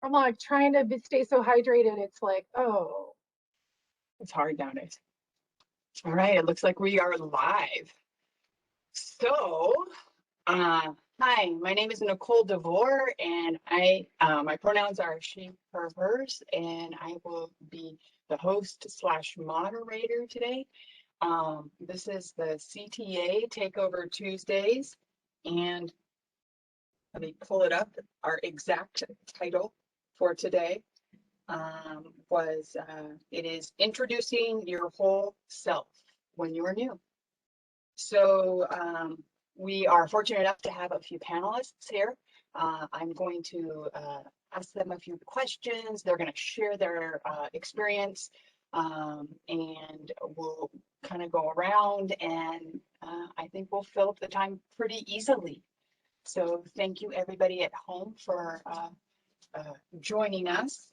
I'm like trying to stay so hydrated. It's like, oh, It's hard nowadays. All right, it looks like we are live. So, hi, my name is Nicole DeVore, and my pronouns are she, her, hers, and I will be the host slash moderator today. This is the CTA Takeover Tuesdays, and let me pull it up. Our exact title for today it is introducing your whole self when you're new. So we are fortunate enough to have a few panelists here. I'm going to ask them a few questions. They're going to share their experience, and we'll kind of go around, and I think we'll fill up the time pretty easily. So thank you everybody at home for joining us.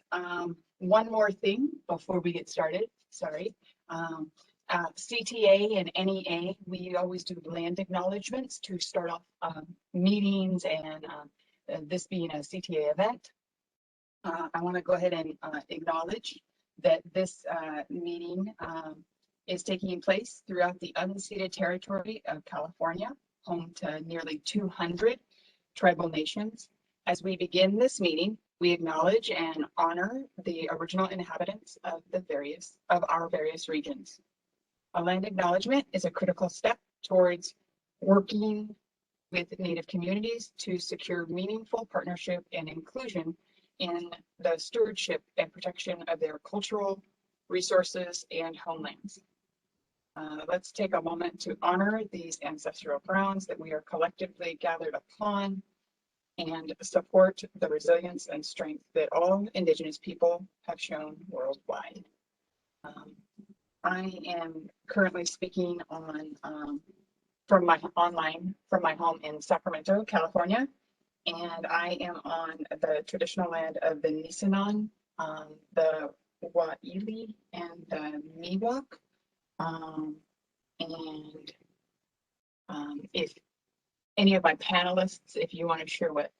One more thing before we get started, sorry. CTA and NEA, we always do land acknowledgements to start off meetings, and this being a CTA event, I want to go ahead and acknowledge that this meeting is taking place throughout the unceded territory of California, home to nearly 200 tribal nations. As we begin this meeting, we acknowledge and honor the original inhabitants of our various regions. A land acknowledgement is a critical step towards working with Native communities to secure meaningful partnership and inclusion in the stewardship and protection of their cultural resources and homelands. Let's take a moment to honor these ancestral grounds that we are collectively gathered upon, and support the resilience and strength that all Indigenous people have shown worldwide. I am currently speaking from my home in Sacramento, California, and I am on the traditional land of the Nisenan, the Wa'ili, and the Miwok. If any of my panelists, if you want to share what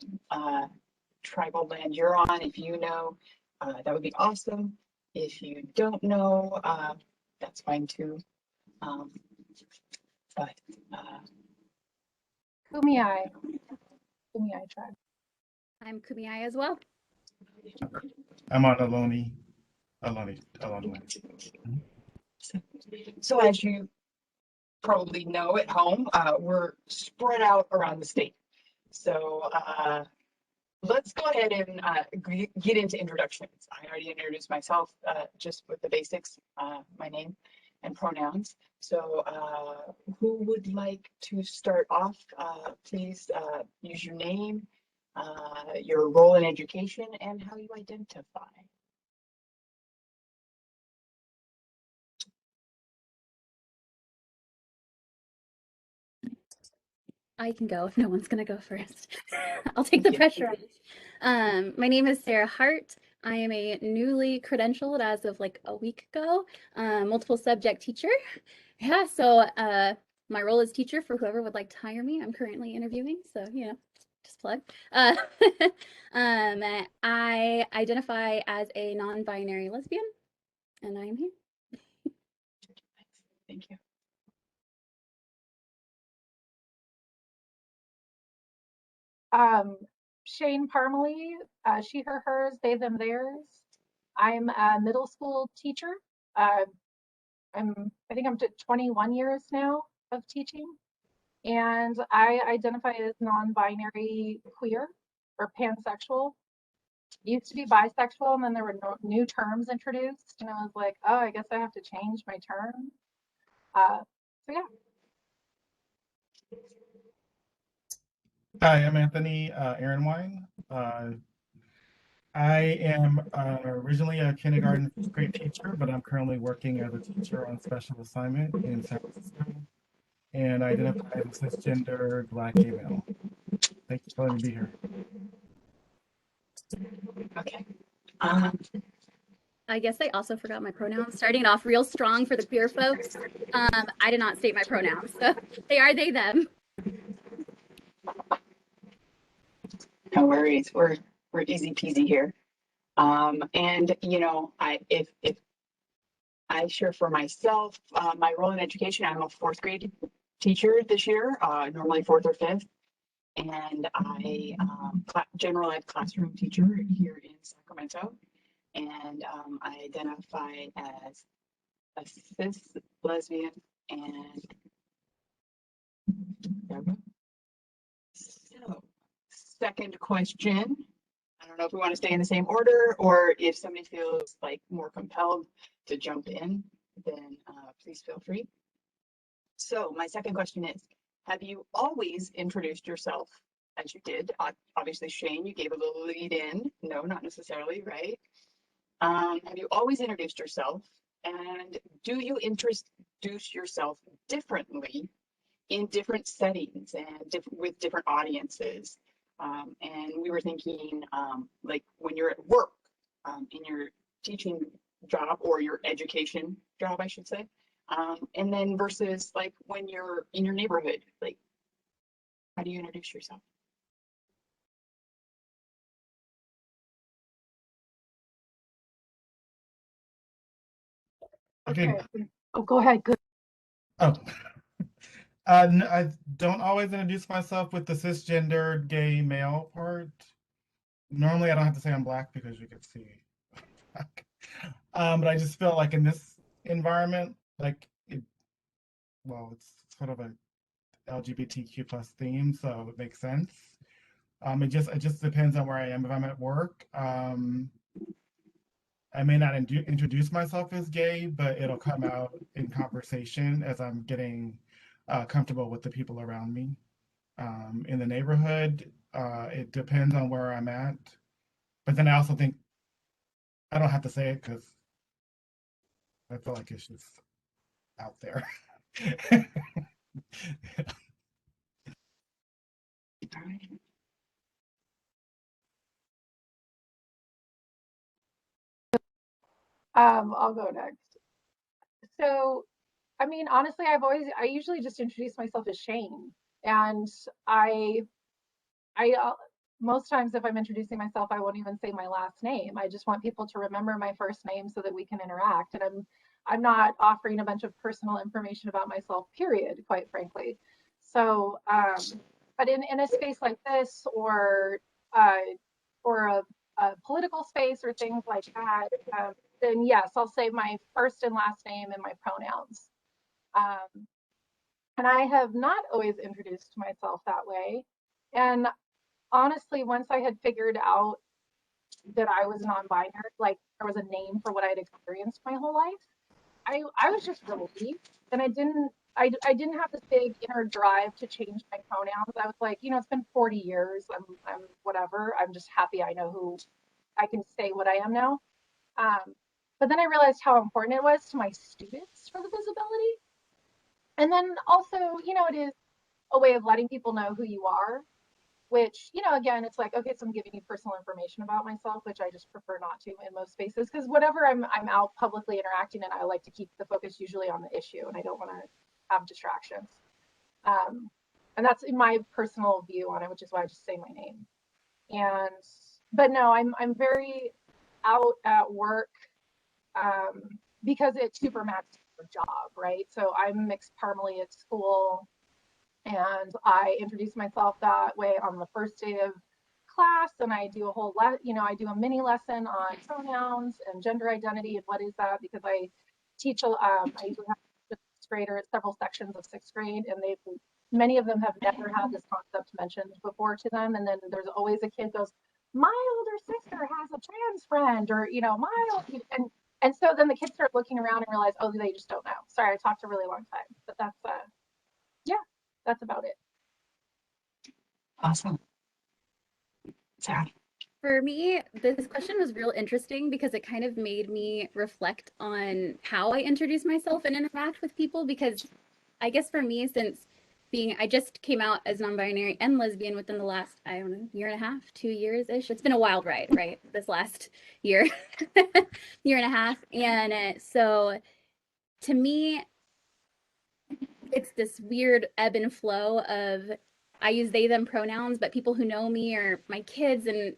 tribal land you're on, if you know, that would be awesome. If you don't know, that's fine too. Kumeyaay tribe. I'm Kumeyaay as well. I'm on Ohlone. So as you probably know at home, we're spread out around the state. So let's go ahead and get into introductions. I already introduced myself just with the basics, my name and pronouns. So who would like to start off? Please use your name, your role in education, and how you identify. I can go if no one's going to go first. I'll take the pressure off. My name is Sarah Hart. I am a newly credentialed as of like a week ago, multiple subject teacher. Yeah, so my role is teacher for whoever would like to hire me. I'm currently interviewing, so just plug. I identify as a non-binary lesbian, and I am here. Thank you. Shane Parmalee, she, her, hers, they, them, theirs. I'm a middle school teacher. I think I'm 21 years now of teaching, and I identify as non-binary queer or pansexual. Used to be bisexual, and then there were new terms introduced, and I was like, oh, I guess I have to change my term. So yeah. Hi, I'm Anthony Aaronwine. I am originally a kindergarten fifth grade teacher, but I'm currently working as a teacher on special assignment in San Francisco. And I identify as a cisgender Black gay male. Thank you for letting me be here. Okay. I guess I also forgot my pronouns. Starting off real strong for the queer folks. I did not state my pronouns, so they are they them. No worries. We're easy peasy here. And you know, if I share for myself, my role in education, I'm a fourth grade teacher this year, normally fourth or fifth, and I general ed classroom teacher here in Sacramento, and I identify as a cis lesbian and so second question. I don't know if we want to stay in the same order or if somebody feels like more compelled to jump in, then please feel free. So my second question is, have you always introduced yourself as you did? Obviously, Shane, you gave a little lead in. No, not necessarily, right? Have you always introduced yourself? And do you introduce yourself differently in different settings and with different audiences? And we were thinking like when you're at work, in your teaching job or your education job, I should say. And then versus like when you're in your neighborhood, like how do you introduce yourself? Okay. Oh, go ahead. Good. Oh, I don't always introduce myself with the cisgender gay male part. Normally, I don't have to say I'm black because you can see. But I just feel like in this environment, like well, it's sort of a LGBTQ plus theme, so it makes sense. It just depends on where I am. If I'm at work, I may not introduce myself as gay, but it'll come out in conversation as I'm getting comfortable with the people around me. In the neighborhood, it depends on where I'm at. But then I also think I don't have to say it because I feel like it's just out there. I'll go next. So, I mean, honestly, I usually just introduce myself as Shane, and I most times if I'm introducing myself, I won't even say my last name. I just want people to remember my first name so that we can interact. And I'm not offering a bunch of personal information about myself, period, quite frankly. So, but in a space like this uh, or a political space or things like that, then yes, I'll say my first and last name and my pronouns. Um, and I have not always introduced myself that way. And honestly, once I had figured out that I was non-binary, like there was a name for what I'd experienced my whole life, I was just relieved, and I didn't have this big inner drive to change my pronouns. I was like, it's been 40 years. I'm whatever. I'm just happy I know who I can say what I am now. But then I realized how important it was to my students for the visibility, and then also, it is a way of letting people know who you are, which, again, it's like, okay, so I'm giving you personal information about myself, which I just prefer not to in most spaces, because whatever I'm out publicly interacting in, I like to keep the focus usually on the issue, and I don't want to have distractions. Um, and that's in my personal view on it, which is why I just say my name. And but no, I'm very out at work, um, because it super matches the job, right? So I'm mixed parmally at school, and I introduce myself that way on the first day of class, and I do a I do a mini lesson on pronouns and gender identity and what is that, because I teach, I usually have sixth graders, several sections of sixth grade, and many of them have never had this concept mentioned before to them, and then there's always a kid goes, my older sister has a trans friend, or, and so then the kids start looking around and realize, oh, they just don't know. Sorry, I talked a really long time, but yeah, that's about it. Awesome. Sarah. For me, this question was real interesting because it kind of made me reflect on how I introduce myself and interact with people. Because I guess for me, since I just came out as non-binary and lesbian within the last, I don't know, year and a half, 2 years-ish. It's been a wild ride, right? This last year, year and a half. And so to me, it's this weird ebb and flow of I use they them pronouns, but people who know me are my kids, and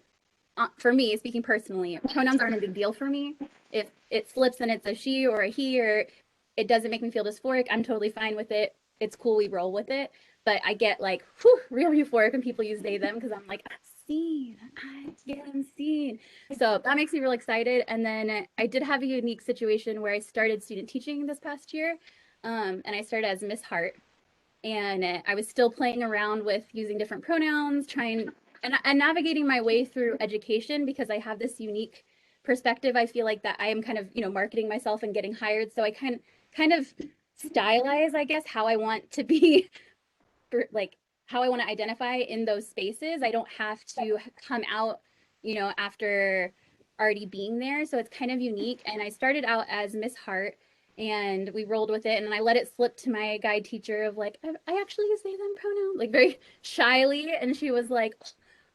for me, speaking personally, pronouns aren't a big deal for me. If it slips and it's a she or a he, or it doesn't make me feel dysphoric, I'm totally fine with it. It's cool, we roll with it. But I get like, whew, real euphoric when people use they, them, because I'm like, I'm seen. I'm seen. So that makes me real excited. And then I did have a unique situation where I started student teaching this past year. And I started as Miss Hart. And I was still playing around with using different pronouns, trying and navigating my way through education because I have this unique perspective. I feel like that I am kind of, marketing myself and getting hired. So I kind of stylize, I guess, how I want to be like how I want to identify in those spaces. I don't have to come out, after already being there. So it's kind of unique. And I started out as Miss Hart and we rolled with it. And I let it slip to my guide teacher of like, I actually use they, them pronoun, like very shyly. And she was like,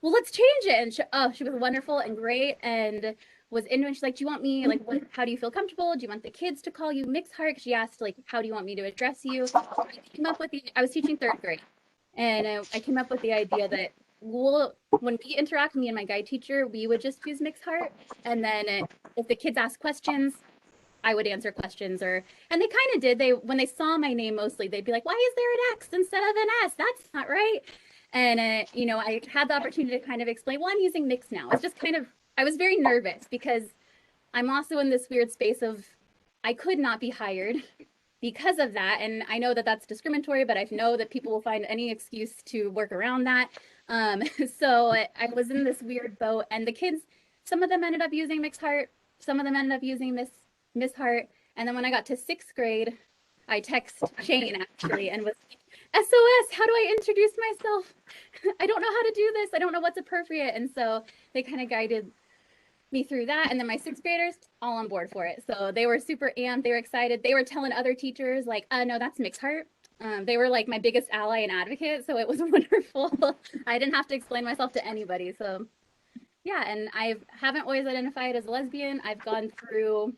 well, let's change it. And she was wonderful and great. And was into it. She's like, do you want me, like, how do you feel comfortable? Do you want the kids to call you Mix Heart? She asked, like, how do you want me to address you? I came up with I was teaching third grade. And I came up with the idea that when we interact, me and my guide teacher, we would just use Mix Heart. And then if the kids ask questions, I would answer questions and they kind of did. When they saw my name mostly, they'd be like, why is there an X instead of an S? That's not right. And, I had the opportunity to kind of explain, well, I'm using Mix now. It's just I was very nervous because I'm also in this weird space of I could not be hired because of that. And I know that that's discriminatory, but I know that people will find any excuse to work around that. Um, so I was in this weird boat, and the kids, some of them ended up using Mix Heart, some of them ended up using Miss Heart. And then when I got to sixth grade, I texted Shane actually and was like, SOS, how do I introduce myself? I don't know how to do this. I don't know what's appropriate. And so they kind of guided me through that. And then my sixth graders all on board for it. So they were super amped. They were excited. They were telling other teachers like, no, that's Mix Heart. They were like my biggest ally and advocate. So it was wonderful. I didn't have to explain myself to anybody. So yeah. And I haven't always identified as a lesbian. I've gone through,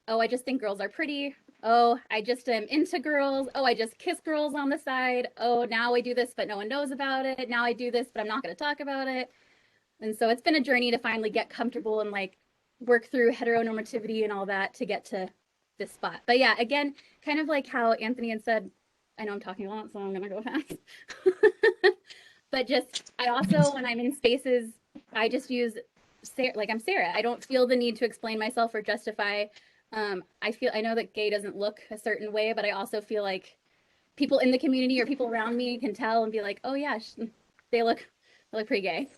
oh, I just think girls are pretty. Oh, I just am into girls. Oh, I just kiss girls on the side. Oh, now I do this, but no one knows about it. Now I do this, but I'm not going to talk about it. And so it's been a journey to finally get comfortable and like work through heteronormativity and all that to get to this spot. But yeah, again, kind of like how Anthony had said, I know I'm talking a lot, so I'm going to go fast. But just, I also, when I'm in spaces, I just use Sarah, like I'm Sarah. I don't feel the need to explain myself or justify. I know that gay doesn't look a certain way, but I also feel like people in the community or people around me can tell and be like, oh yeah, they look pretty gay.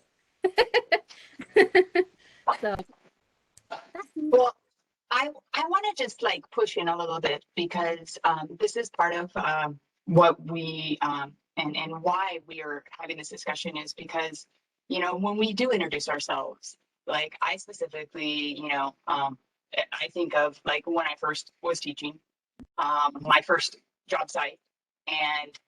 So Well, I want to just like push in a little bit because this is part of what we and why we are having this discussion is because when we do introduce ourselves, like I specifically, I think of like when I first was teaching, my first job site, and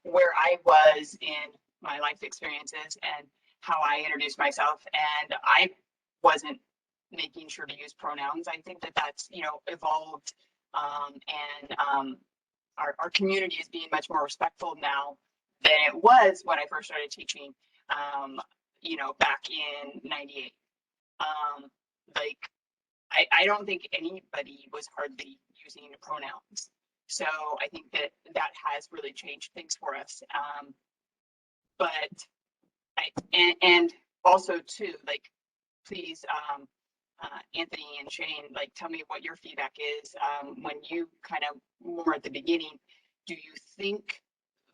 where I was in my life experiences and how I introduced myself, and I wasn't making sure to use pronouns. I think that that's evolved, and our community is being much more respectful now than it was when I first started teaching, back in '98. Like I don't think anybody was hardly using pronouns. So I think that that has really changed things for us. But and also too, like, please, Anthony and Shane, like, tell me what your feedback is when you kind of more at the beginning. Do you think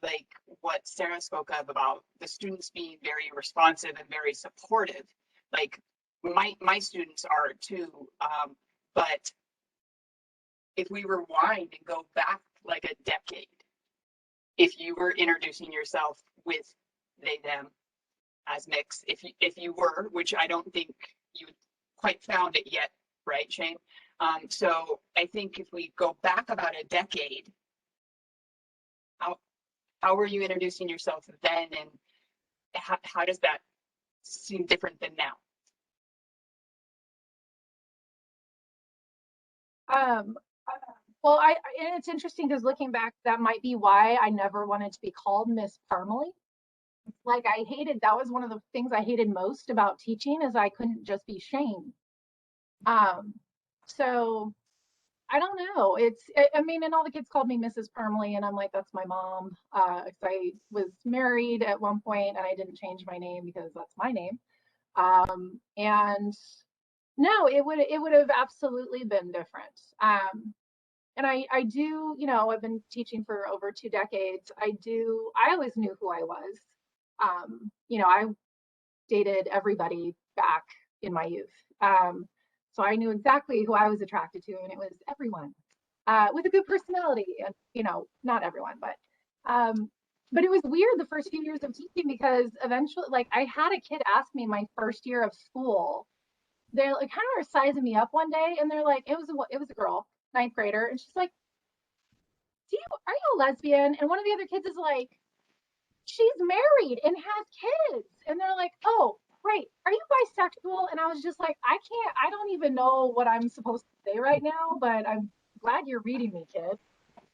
like what Sarah spoke of about the students being very responsive and very supportive? Like my students are too, but if we rewind and go back like a decade, if you were introducing yourself with they them as mix, if you were, which I don't think you quite found it yet, right, Shane? So I think if we go back about a decade, how were you introducing yourself then, and how does that seem different than now? Um, well, and it's interesting because looking back, that might be why I never wanted to be called Miss Parmalee. like I hated, that was one of the things I hated most about teaching is I couldn't just be shamed. Um, so I don't know. I mean, and all the kids called me Mrs. Parmley, and I'm like, that's my mom. 'Cause I was married at one point, and I didn't change my name because that's my name. And no, it would have absolutely been different. And I do, I've been teaching for over 2 decades. I always knew who I was. I dated everybody back in my youth. So I knew exactly who I was attracted to, and it was everyone with a good personality. And not everyone, but it was weird the first few years of teaching because eventually, like, I had a kid ask me my first year of school. They're like kind of sizing me up one day, and they're like, it was a girl, ninth grader, and she's like, are you a lesbian? And one of the other kids is like, she's married and has kids. And they're like, oh, great. Are you bisexual? And I was just like, I don't even know what I'm supposed to say right now, but I'm glad you're reading me, kid.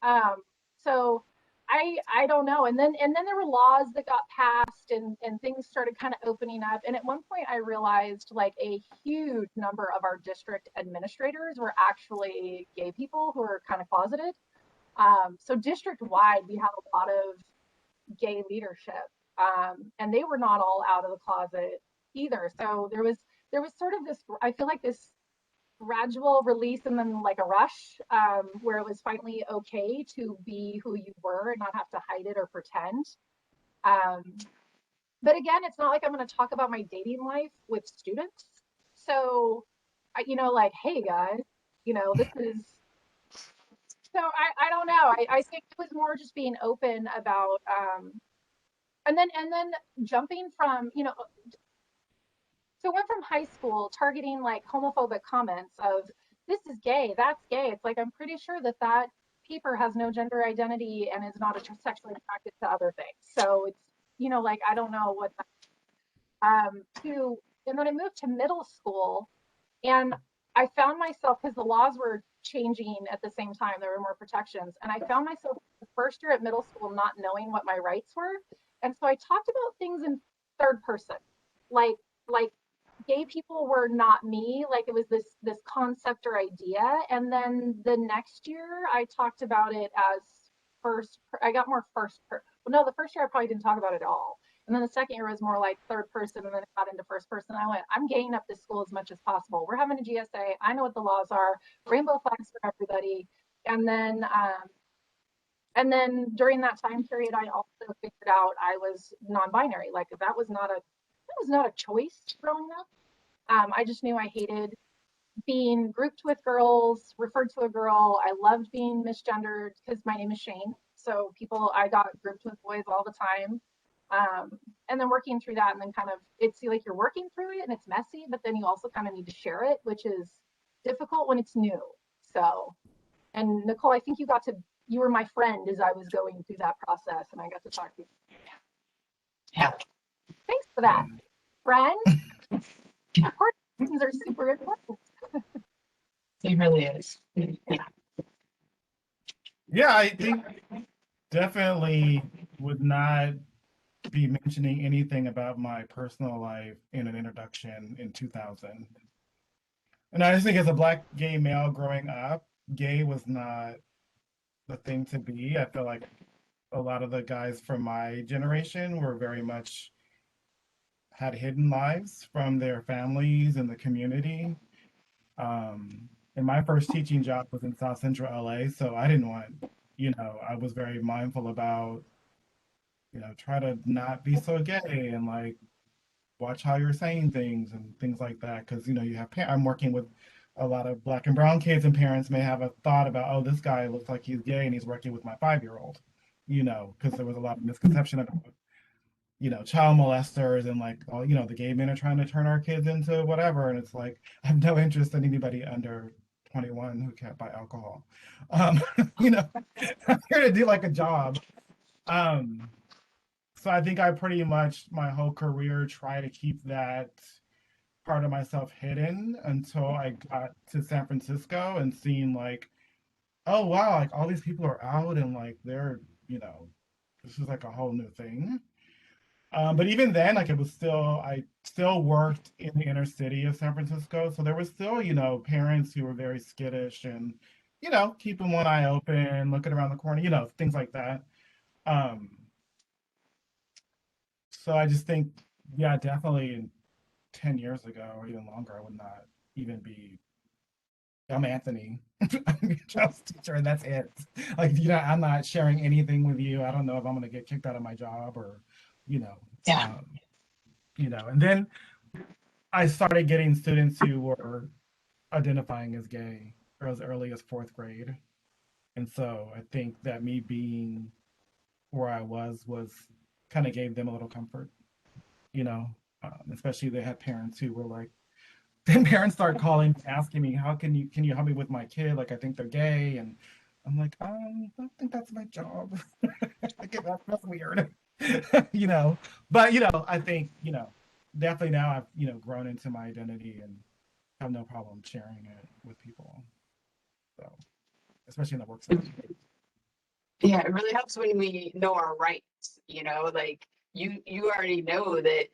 Um, so I don't know. And then there were laws that got passed and things started kind of opening up. And at one point I realized like a huge number of our district administrators were actually gay people who were kind of closeted. So district wide, we had a lot of gay leadership, and they were not all out of the closet either. So there was sort of this. I feel like this gradual release and then like a rush, where it was finally okay to be who you were and not have to hide it or pretend. Um, but again, it's not like I'm going to talk about my dating life with students. So, like, hey guys, this is so I don't know. I think it was more just being open about and then jumping from so I went from high school targeting like homophobic comments of this is gay, that's gay. It's like I'm pretty sure that paper has no gender identity and is not sexually attracted to other things. So it's like I don't know what to and then I moved to middle school and I found myself because the laws were changing at the same time, there were more protections. And I found myself the first year at middle school not knowing what my rights were. And so I talked about things in third person, like like gay people were not me, like it was this concept or idea. And then the next year I talked about it as I got more well, no, the first year I probably didn't talk about it at all. And then the second year was more like third person, and then it got into first person. I went, I'm gaying up this school as much as possible. We're having a GSA. I know what the laws are. Rainbow flags for everybody. And then during that time period, I also figured out I was non-binary. Like that was not a choice growing up. I just knew I hated being grouped with girls, referred to a girl. I loved being misgendered because my name is Shane. So I got grouped with boys all the time. And then working through that, and then kind of, it's like you're working through it and it's messy, but then you also kind of need to share it, which is difficult when it's new. So, and Nicole, I think you were my friend as I was going through that process and I got to talk to you. Yeah. Thanks for that, friend. Important are super important. It really is. Yeah. Yeah, I think definitely would not be mentioning anything about my personal life in an introduction in 2000. And I just think as a black gay male growing up, gay was not the thing to be. I feel like a lot of the guys from my generation were very much had hidden lives from their families and the community. And my first teaching job was in South Central LA, so I didn't want, I was very mindful about, try to not be so gay and like watch how you're saying things and things like that. Because, you have, I'm working with a lot of black and brown kids, and parents may have a thought about, oh, this guy looks like he's gay and he's working with my 5-year-old, because there was a lot of misconception about, child molesters and like, oh, the gay men are trying to turn our kids into whatever. And it's like, I have no interest in anybody under 21 who can't buy alcohol. I'm here to do like a job. So I think I pretty much my whole career try to keep that part of myself hidden until I got to San Francisco and seeing like, oh wow, like all these people are out and like they're, this is like a whole new thing. But even then, like it was still, I still worked in the inner city of San Francisco. So there was still, parents who were very skittish and, keeping one eye open, looking around the corner, things like that. Um, so I just think, yeah, definitely 10 years ago or even longer, I would not even be, I'm Anthony. I'm your child's teacher and that's it. Like, I'm not sharing anything with you. I don't know if I'm going to get kicked out of my job or, you know, Yeah. um, and then I started getting students who were identifying as gay or as early as fourth grade. And so I think that me being where I was kind of gave them a little comfort, you know, especially they had parents who were like, then parents start calling, asking me, how can you help me with my kid? Like, I think they're gay. And I'm like, I don't think that's my job. Like, that's weird, but, I think, definitely now I've, grown into my identity and have no problem sharing it with people. So, especially in the work setting. Yeah, it really helps when we know our rights, like you already know that,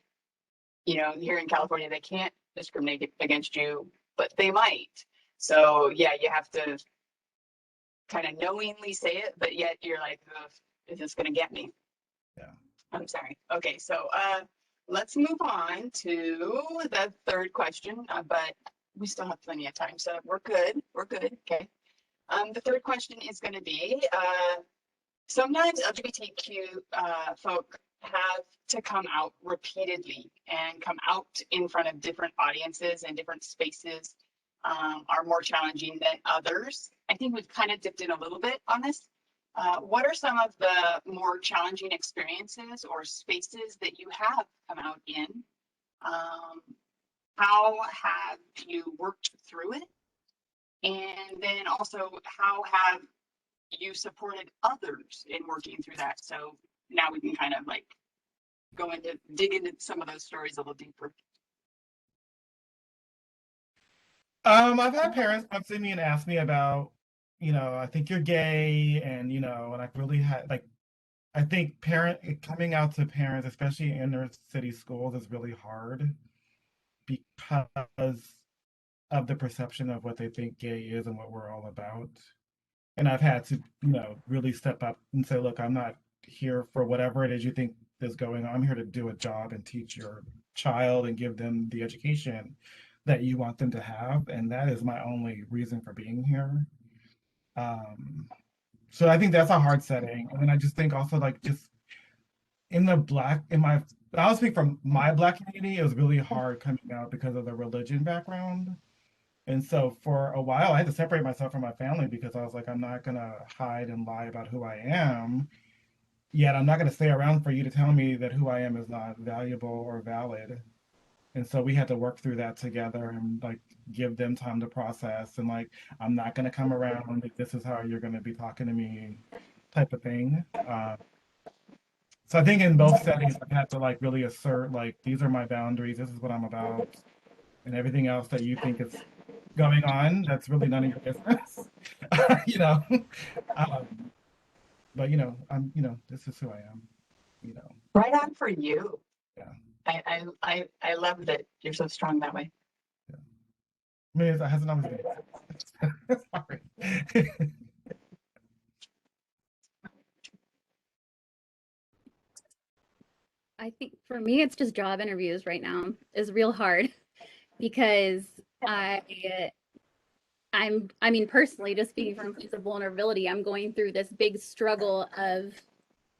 here in California, they can't discriminate against you, but they might. So yeah, you have to kind of knowingly say it, but yet you're like, "Ugh, is this gonna get me?" Yeah. I'm sorry. Okay, so let's move on to the third question, but we still have plenty of time, so we're good. We're good. Okay. The third question is going to be sometimes LGBTQ folk have to come out repeatedly and come out in front of different audiences and different spaces are more challenging than others. I think we've kind of dipped in a little bit on this. What are some of the more challenging experiences or spaces that you have come out in? How have you worked through it? And then also, how have you supported others in working through that? So now we can kind of like dig into some of those stories a little deeper. I've had parents come to me and ask me about, I think you're gay, and and I've really had like, I think coming out to parents, especially in inner city schools, is really hard because of the perception of what they think gay is and what we're all about. And I've had to, really step up and say, look, I'm not here for whatever it is you think is going on. I'm here to do a job and teach your child and give them the education that you want them to have. And that is my only reason for being here. So I think that's a hard setting. And then I just think also like just I'll speak from my Black community, it was really hard coming out because of the religion background. And so for a while, I had to separate myself from my family because I was like, I'm not gonna hide and lie about who I am. Yet I'm not gonna stay around for you to tell me that who I am is not valuable or valid. And so we had to work through that together and like give them time to process and like, I'm not gonna come around if this is how you're gonna be talking to me, type of thing. So I think in both settings, I've had to like really assert like, these are my boundaries, this is what I'm about, and everything else that you think is going on, that's really none of your business. you know. Um, but this is who I am, you know. Right on for you. Yeah. I love that you're so strong that way. Yeah. I mean, it hasn't always been. Sorry. I think for me, it's just job interviews right now is real hard because I mean, personally, just speaking from a place of vulnerability, I'm going through this big struggle of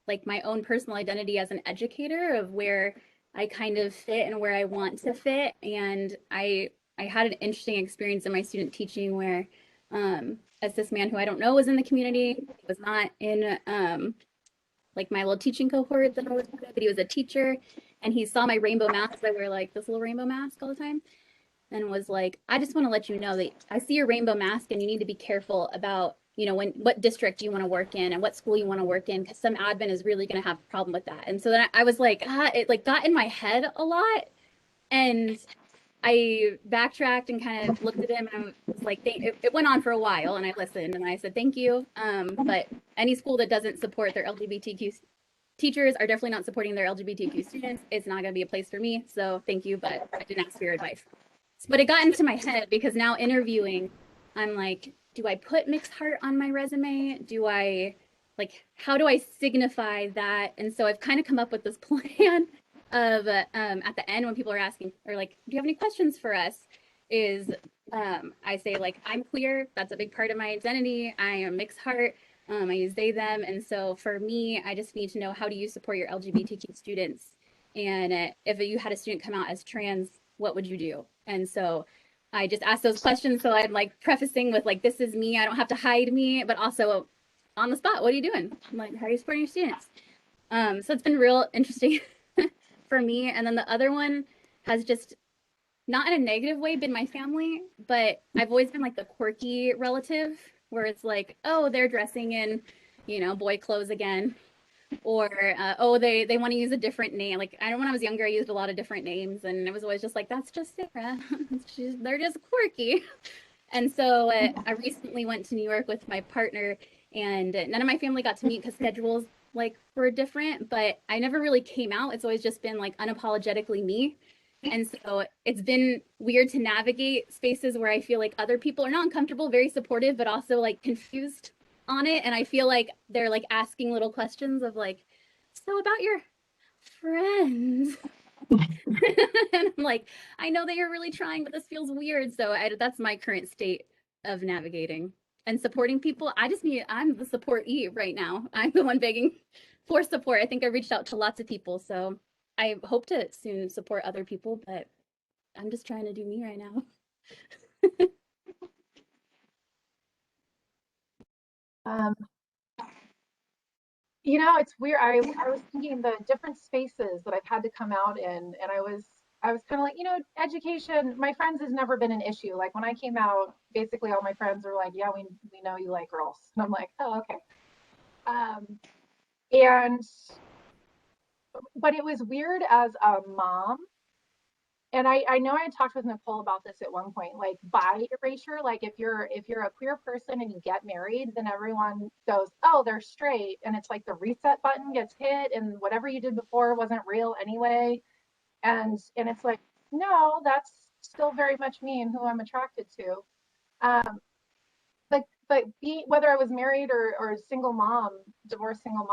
like my own personal identity as an educator of where I kind of fit and where I want to fit. And I had an interesting experience in my student teaching where as this man who I don't know was in the community, was not in like my little teaching cohort that I was with, but he was a teacher and he saw my rainbow mask. I wear like this little rainbow mask all the time and was like, I just want to let you know that I see your rainbow mask and you need to be careful about, what district you want to work in and what school you want to work in, because some admin is really going to have a problem with that. And so then I was like, it like got in my head a lot. And I backtracked and kind of looked at him and I was like, it went on for a while and I listened and I said, thank you. But any school that doesn't support their LGBTQ teachers are definitely not supporting their LGBTQ students. It's not going to be a place for me. So thank you, but I didn't ask for your advice. But it got into my head because now interviewing, I'm like, do I put mixed heart on my resume? Do I like, how do I signify that? And so I've kind of come up with this plan of at the end when people are asking or like, do you have any questions for us? Is I say like, I'm queer. That's a big part of my identity. I am mixed heart. I use they, them. And so for me, I just need to know, how do you support your LGBTQ students? And if you had a student come out as trans, what would you do? And so I just asked those questions. So I'm like prefacing with like, this is me. I don't have to hide me, but also on the spot, what are you doing? I'm like, how are you supporting your students? So it's been real interesting for me. And then the other one has just not in a negative way been my family, but I've always been like the quirky relative where it's like, oh, they're dressing in, boy clothes again. Or oh, they want to use a different name. Like I know when I was younger, I used a lot of different names, and it was always just like, that's just Sarah. They're just quirky. And so I recently went to New York with my partner, and none of my family got to meet because schedules like were different. But I never really came out. It's always just been like unapologetically me. And so it's been weird to navigate spaces where I feel like other people are not uncomfortable, very supportive, but also like confused on it. And I feel like they're like asking little questions of like, so about your friends. And I'm like, I know that you're really trying, but this feels weird. So that's my current state of navigating and supporting people. I'm the supportee right now. I'm the one begging for support. I think I reached out to lots of people. So I hope to soon support other people, but I'm just trying to do me right now. Um, it's weird. I was thinking the different spaces that I've had to come out in, and I was kind of like, education, my friends has never been an issue. Like when I came out, basically all my friends were like, yeah, we know you like girls. And I'm like, oh, okay. Um, and but it was weird as a mom. And I know I talked with Nicole about this at one point, like bi erasure, like if you're a queer person and you get married, then everyone goes, oh, they're straight. And it's like the reset button gets hit and whatever you did before wasn't real anyway. And it's like, no, that's still very much me and who I'm attracted to. Um, but whether I was married or a single mom, divorced single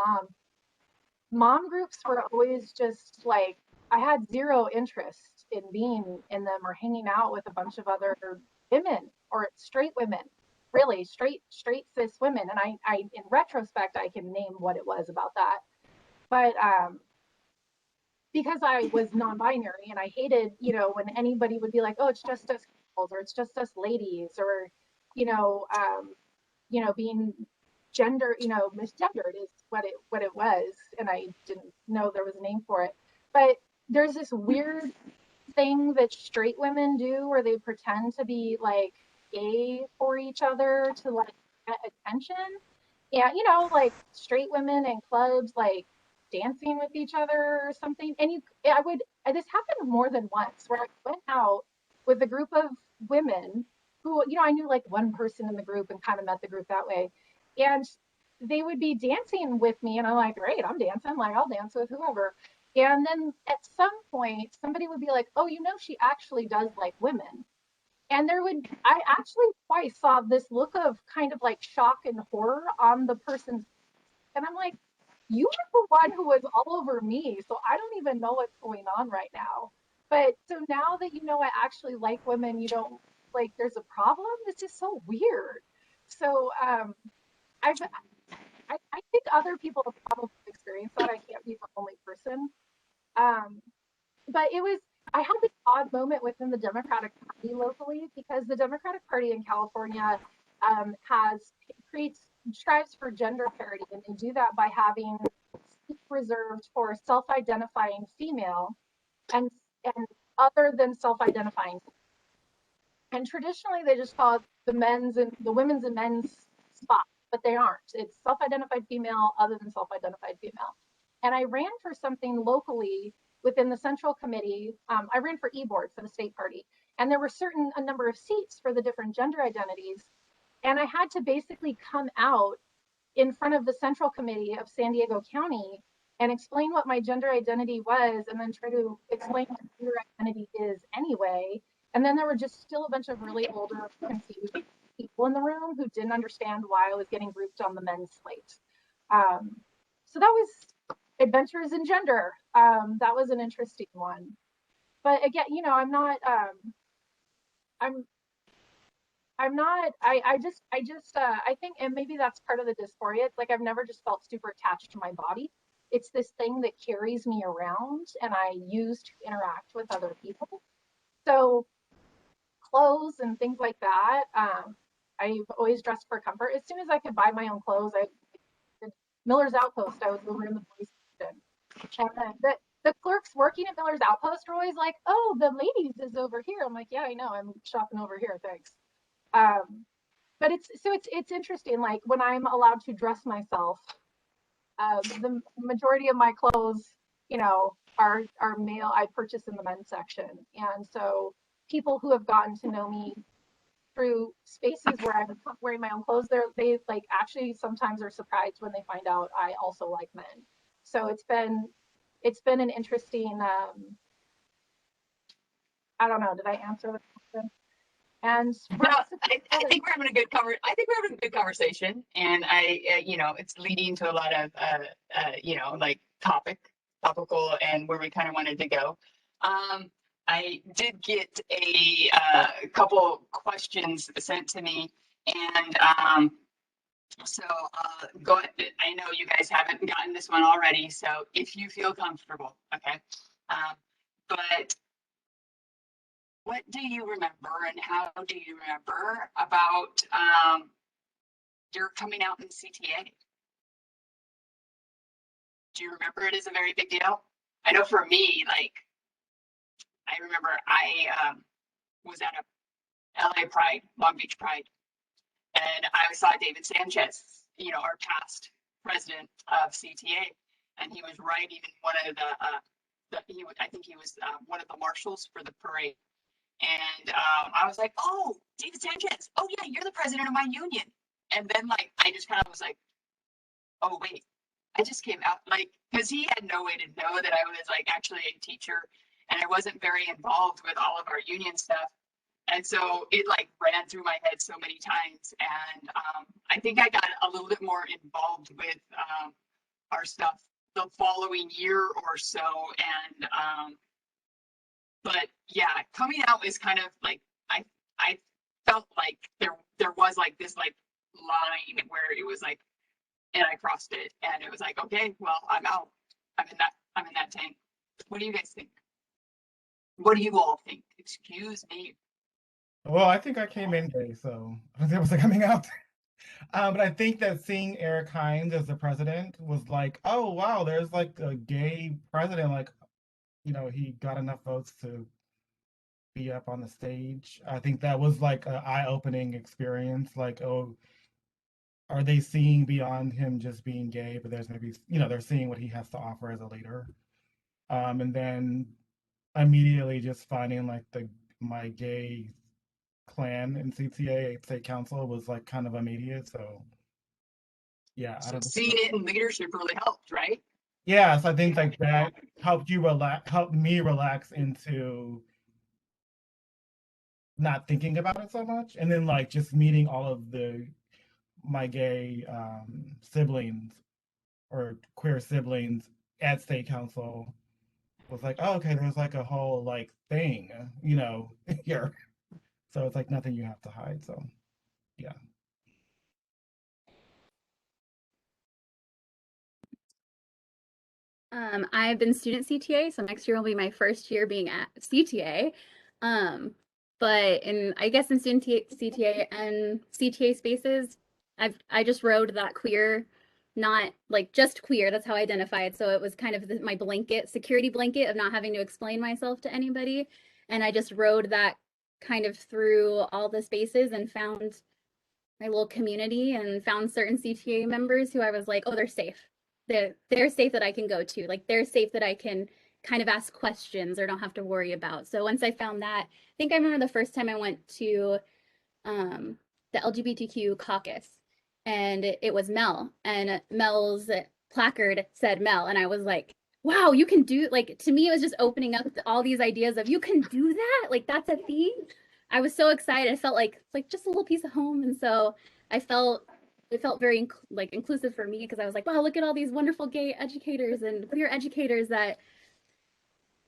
mom groups were always just like, I had zero interest in being in them or hanging out with a bunch of other women or straight women, really straight cis women. And I in retrospect, I can name what it was about that. But because I was non-binary and I hated, when anybody would be like, oh, it's just us girls or it's just us ladies or, you know, um, being gender, misgendered is what it was, and I didn't know there was a name for it. But there's this weird thing that straight women do where they pretend to be like gay for each other to like get attention. Yeah, like straight women in clubs like dancing with each other or something. And this happened more than once where I went out with a group of women who, I knew like one person in the group and kind of met the group that way. And they would be dancing with me and I'm like, great, I'm dancing, like I'll dance with whoever. And then at some point somebody would be like, oh, she actually does like women. And I actually twice saw this look of kind of like shock and horror on the person's, and I'm like, you are the one who was all over me, so I don't even know what's going on right now. But so now that I actually like women, you don't like there's a problem. It's just so weird. So I've I think other people have probably experienced that. I can't be the only person. Um, but I had this odd moment within the Democratic Party locally because the Democratic Party in California has creates strives for gender parity, and they do that by having seats reserved for self-identifying female and and other than self-identifying. And traditionally, they just call it the women's and men's spot, but they aren't. It's self-identified female other than self-identified female. And I ran for something locally within the central committee. I ran for e-board for the state party, and there were a number of seats for the different gender identities. And I had to basically come out in front of the central committee of San Diego County and explain what my gender identity was, and then try to explain what gender identity is anyway. And then there were just still a bunch of really older, confused people in the room who didn't understand why I was getting grouped on the men's slate. So that was Adventures in Gender. That was an interesting one. But again, I'm not. I'm I think, and maybe that's part of the dysphoria. It's like I've never just felt super attached to my body. It's this thing that carries me around and I use to interact with other people. So clothes and things like that, I've always dressed for comfort. As soon as I could buy my own clothes, I did Miller's Outpost. I was over in the boys section. And the clerks working at Miller's Outpost are always like, "Oh, the ladies is over here." I'm like, "Yeah, I know. I'm shopping over here. Thanks." But it's interesting. Like when I'm allowed to dress myself, the majority of my clothes, are male. I purchase in the men's section, and so people who have gotten to know me through spaces where I'm wearing my own clothes, they like actually sometimes are surprised when they find out I also like men. So it's been an interesting. I don't know. Did I answer the question? And No, I think we're having a good conversation, and it's leading to a lot of like topical, and where we kind of wanted to go. I did get a couple questions sent to me, and so go ahead. I know you guys haven't gotten this one already, so if you feel comfortable, okay. But what do you remember, and how do you remember about your coming out in CTA? Do you remember it as a very big deal? I know for me, like, I remember I was at a LA Pride, Long Beach Pride, and I saw David Sanchez, our past president of CTA, and he was riding in one of I think he was one of the marshals for the parade. And I was like, "Oh, David Sanchez. Oh yeah, you're the president of my union." And then like I just kind of was like, "Oh wait, I just came out," like, because he had no way to know that I was like actually a teacher, and I wasn't very involved with all of our union stuff. And so it like ran through my head so many times, and I think I got a little bit more involved with our stuff the following year or so, and but yeah, coming out is kind of like I felt like there was like this like line where it was like, and I crossed it, and it was like, okay, well, I'm out. I'm in that tank. What do you guys think? What do you all think? Excuse me. Well, I think I came in gay, so it was like coming out. But I think that seeing Eric Hines as the president was like, oh wow, there's like a gay president. Like, he got enough votes to be up on the stage. I think that was like an eye-opening experience. Like, oh, are they seeing beyond him just being gay? But there's maybe, they're seeing what he has to offer as a leader. And then immediately just finding like my gay clan in CTA state council was like kind of immediate. So yeah, I So don't think seeing it in leadership really helped, right? yeah, so I think like that helped me relax into not thinking about it so much. And then like just meeting all of my gay siblings or queer siblings at state council was like, oh, okay, there's like a whole like thing, here. So it's like nothing you have to hide. So yeah. I've been student CTA, so next year will be my first year being at CTA. But I guess in student CTA and CTA spaces, I just rode that queer, not like just queer. That's how I identified. So it was kind of my security blanket of not having to explain myself to anybody. And I just rode that kind of through all the spaces and found my little community and found certain CTA members who I was like, oh, they're safe. They're safe that I can go to. Like they're safe that I can kind of ask questions or don't have to worry about. So once I found that, I think I remember the first time I went to the LGBTQ caucus, and it was Mel, and Mel's placard said Mel, and I was like, wow, you can do, like, to me it was just opening up all these ideas of you can do that, like that's a thing. I was so excited. I felt like just a little piece of home, and so I felt it felt very like inclusive for me because I was like, wow, look at all these wonderful gay educators and queer educators that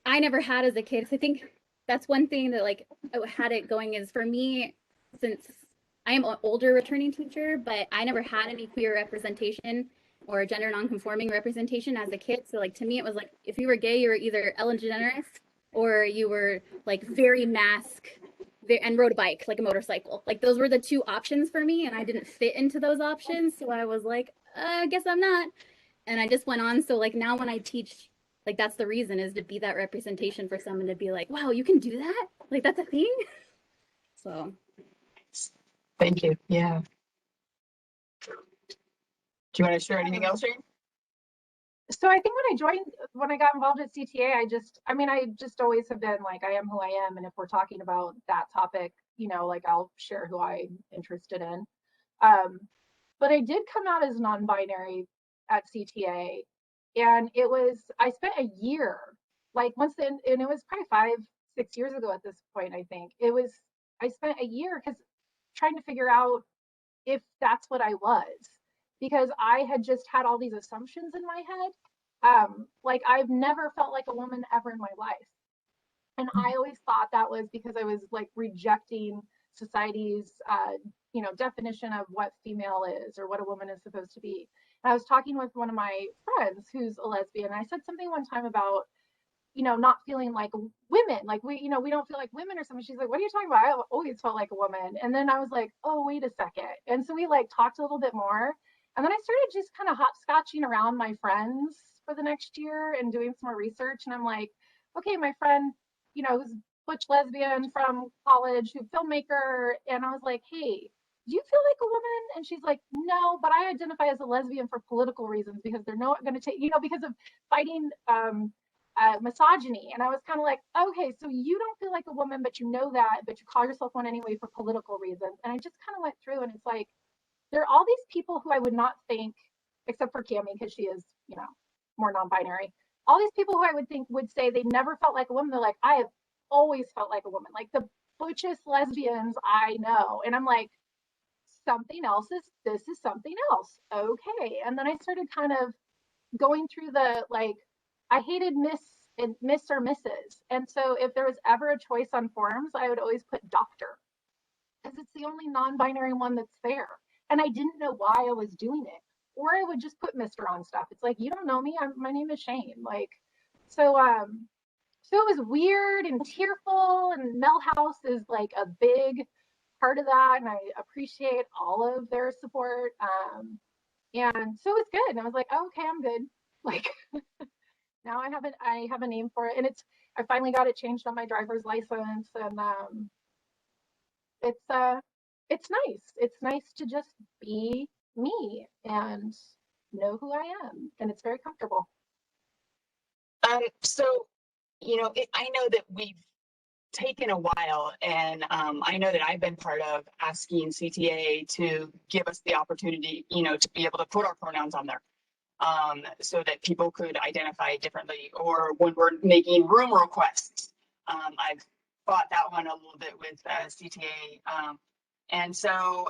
I never had as a kid. So I think that's one thing that like had it going is for me, since I am an older returning teacher, but I never had any queer representation or gender nonconforming representation as a kid. So like to me, it was like if you were gay, you were either Ellen DeGeneres or you were like very mask and rode a bike, like a motorcycle. Like those were the two options for me, and I didn't fit into those options. So I was like, I guess I'm not. And I just went on. So like now when I teach, like that's the reason is to be that representation for someone to be like, wow, you can do that? Like that's a thing. So Thank you. Yeah. Do you want to share anything else, Jane? So I think when I got involved at CTA, I just always have been like, I am who I am. And if we're talking about that topic, like I'll share who I'm interested in. Um, but I did come out as non-binary at CTA. And I spent a year, like and it was probably 5, 6 years ago at this point, I think. I spent a year because trying to figure out if that's what I was, because I had just had all these assumptions in my head. Like I've never felt like a woman ever in my life. And I always thought that was because I was like rejecting society's, definition of what female is or what a woman is supposed to be. And I was talking with one of my friends who's a lesbian. And I said something one time about not feeling like women, like we don't feel like women or something. She's like, what are you talking about? I always felt like a woman. And then I was like, oh, wait a second. And so we like talked a little bit more. And then I started just kind of hopscotching around my friends for the next year and doing some more research. And I'm like, okay, my friend, who's butch lesbian from college, who's filmmaker. And I was like, hey, do you feel like a woman? And she's like, no, but I identify as a lesbian for political reasons because they're not going to take, because of fighting misogyny. And I was kind of like, okay, so you don't feel like a woman, but you know that, but you call yourself one anyway for political reasons. And I just kind of went through, and it's like, there are all these people who I would not think, except for Cami, because she is, more non-binary. All these people who I would think would say they never felt like a woman. They're like, I have always felt like a woman, like the butchest lesbians I know. And I'm like, this is something else. Okay. And then I started kind of going through the like, I hated Miss or Mrs. And so if there was ever a choice on forums, I would always put doctor because it's the only non-binary one that's there. And I didn't know why I was doing it. Or I would just put Mr. on stuff. It's like, you don't know me. My name is Shane. Like, so it was weird and tearful. And Mel House is like a big part of that. And I appreciate all of their support. And so it was good. And I was like, oh, okay, I'm good. Like, now I have a name for it, and I finally got it changed on my driver's license, and it's uh it's nice. It's nice to just be me and know who I am, and it's very comfortable. So, I know that we've taken a while, and I know that I've been part of asking CTA to give us the opportunity, to be able to put our pronouns on there, so that people could identify differently, or when we're making room requests. I've fought that one a little bit with CTA. And so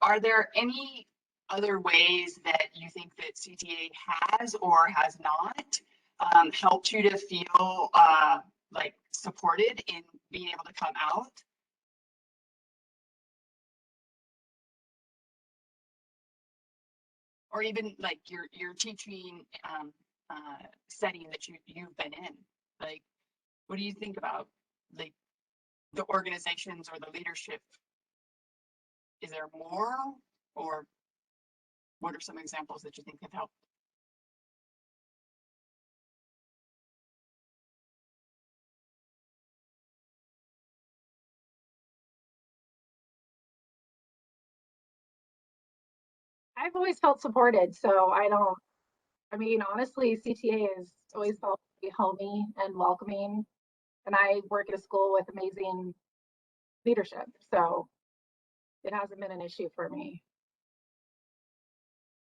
are there any other ways that you think that CTA has or has not helped you to feel like supported in being able to come out? Or even like your teaching setting that you've been in? Like, what do you think about like the organizations or the leadership? Is there more, or what are some examples that you think have helped? I've always felt supported, so honestly, CTA has always felt very homey and welcoming, and I work at a school with amazing leadership, so it hasn't been an issue for me.